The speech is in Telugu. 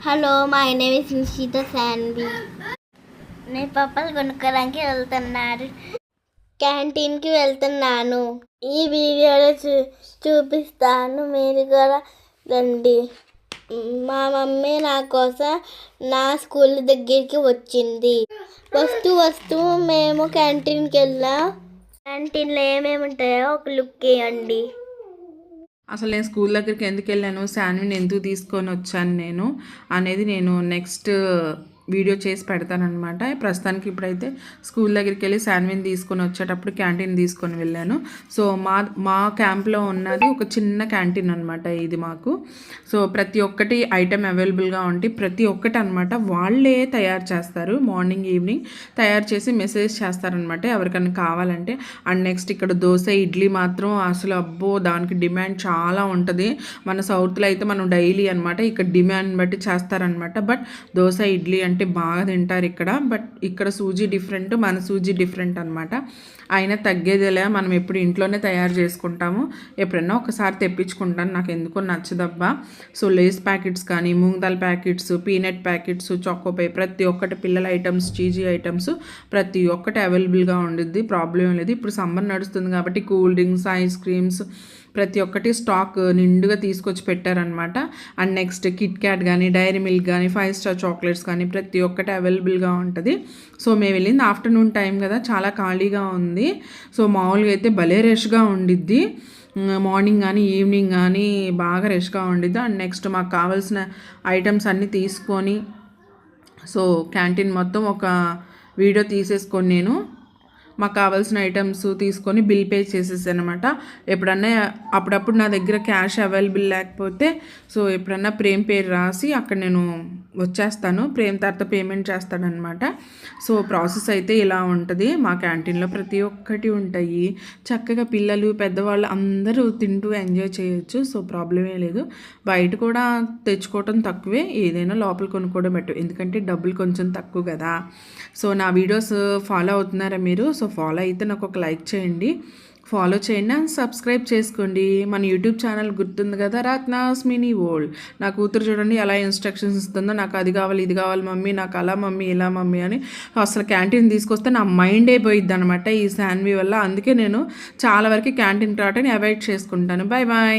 హలో, మై నేమ్ ఇస్ నిషిత శాన్వి. నేను పప్పలు కొనుక్కోడానికి వెళ్తున్నాను. క్యాంటీన్కి వెళ్తున్నాను. ఈ వీడియోలో చూపిస్తాను, మీరు కూడా రండి. మా మమ్మీ నా కోసం నా స్కూల్ దగ్గరికి వచ్చింది. వస్తూ మేము క్యాంటీన్కి వెళ్ళాం. క్యాంటీన్లో ఏమేమి ఉంటాయో ఒక లుక్ వేయండి. అసలు నేను స్కూల్ దగ్గరికి ఎందుకు వెళ్ళాను, శాన్విని ఎందుకు తీసుకొని వచ్చాను నేను అనేది నేను నెక్స్ట్ వీడియో చేసి పెడతానమాట. ప్రస్తుతానికి ఇప్పుడైతే స్కూల్ దగ్గరికి వెళ్ళి శాన్విని తీసుకొని వచ్చేటప్పుడు క్యాంటీన్ తీసుకొని వెళ్ళాను. సో మా క్యాంప్లో ఉన్నది ఒక చిన్న క్యాంటీన్ అనమాట ఇది మాకు. సో ప్రతి ఒక్కటి ఐటెం అవైలబుల్గా ఉంటే ప్రతి ఒక్కటి అనమాట వాళ్ళే తయారు చేస్తారు. మార్నింగ్ ఈవినింగ్ తయారు చేసి మెసేజ్ చేస్తారనమాట ఎవరికైనా కావాలంటే. అండ్ నెక్స్ట్ ఇక్కడ దోశ ఇడ్లీ మాత్రం అసలు అబ్బో దానికి డిమాండ్ చాలా ఉంటుంది. మన సౌత్లో అయితే మనం డైలీ అనమాట ఇక్కడ డిమాండ్ బట్టి చేస్తారనమాట. బట్ దోశ ఇడ్లీ అంటే బాగా తింటారు ఇక్కడ. బట్ ఇక్కడ సూజీ డిఫరెంట్, మన సూజీ డిఫరెంట్ అనమాట. అయినా తగ్గేదేలే, మనం ఎప్పుడు ఇంట్లోనే తయారు చేసుకుంటాము. ఎప్పుడన్నా ఒకసారి తెప్పించుకుంటాను, నాకు ఎందుకో నచ్చదబ్బా. సో లేస్ ప్యాకెట్స్ కానీ, moong dal packets, peanut packets, Choco Pie ప్రతి ఒక్కటి పిల్లల ఐటమ్స్, చీజీ ఐటమ్స్ ప్రతి ఒక్కటి అవైలబుల్గా ఉండిద్ది. ప్రాబ్లం లేదు. ఇప్పుడు సమ్మర్ నడుస్తుంది కాబట్టి కూల్ డ్రింక్స్, ఐస్ క్రీమ్స్ ప్రతి ఒక్కటి స్టాక్ నిండుగా తీసుకొచ్చి పెట్టారనమాట. అండ్ నెక్స్ట్ కిట్ క్యాట్ కానీ, డైరీ మిల్క్ కానీ, 5 స్టార్ చాక్లెట్స్ కానీ ప్రతి ఒక్కటి అవైలబుల్గా ఉంటుంది. సో మేము వెళ్ళింది ఆఫ్టర్నూన్ టైం కదా, చాలా ఖాళీగా ఉంది. సో మామూలుగా అయితే భలే రష్గా ఉండిద్ది. మార్నింగ్ కానీ ఈవినింగ్ కానీ బాగా రష్గా ఉండిద్ది. అండ్ నెక్స్ట్ మాకు కావాల్సిన ఐటమ్స్ అన్నీ తీసుకొని సో క్యాంటీన్ మొత్తం ఒక వీడియో తీసేసుకొని నేను మాకు కావాల్సిన ఐటమ్స్ తీసుకొని బిల్ పే చేసేసాను అనమాట. ఎప్పుడన్నా అప్పుడప్పుడు నా దగ్గర క్యాష్ అవైలబుల్ లేకపోతే సో ఎప్పుడన్నా ప్రేమ్ పేరు రాసి అక్కడ నేను వచ్చేస్తాను. ప్రేమ్ తర్వాత పేమెంట్ చేస్తాడనమాట. సో ప్రాసెస్ అయితే ఇలా ఉంటుంది. మా క్యాంటీన్లో ప్రతి ఒక్కటి ఉంటాయి. చక్కగా పిల్లలు పెద్దవాళ్ళు అందరూ తింటూ ఎంజాయ్ చేయొచ్చు. సో ప్రాబ్లమే లేదు. బయట కూడా తెచ్చుకోవటం తక్కువే, ఏదైనా లోపల కొనుక్కోవడం బెటర్, ఎందుకంటే డబ్బులు కొంచెం తక్కువ కదా. సో నా వీడియోస్ ఫాలో అవుతున్నారా మీరు? సో ఫాలో అయితే నాకు ఒక లైక్ చేయండి, ఫాలో చేయండి అండ్ సబ్స్క్రైబ్ చేసుకోండి. మన యూట్యూబ్ ఛానల్ గుర్తుంది కదా, రత్నాస్ మినీ వరల్డ్. నా కూతురు చూడండి ఎలా ఇన్స్ట్రక్షన్స్ ఇస్తుందో, నాకు అది కావాలి ఇది కావాలి మమ్మీ, నాకు అలా మమ్మీ ఇలా మమ్మీ అని. అసలు క్యాంటీన్ తీసుకొస్తే నా మైండ్ అయిపోయిద్ది అనమాట ఈ శాన్వి వల్ల. అందుకే నేను చాలా వరకు క్యాంటీన్కి రావటాన్ని అవాయిడ్ చేసుకుంటాను. Bye bye.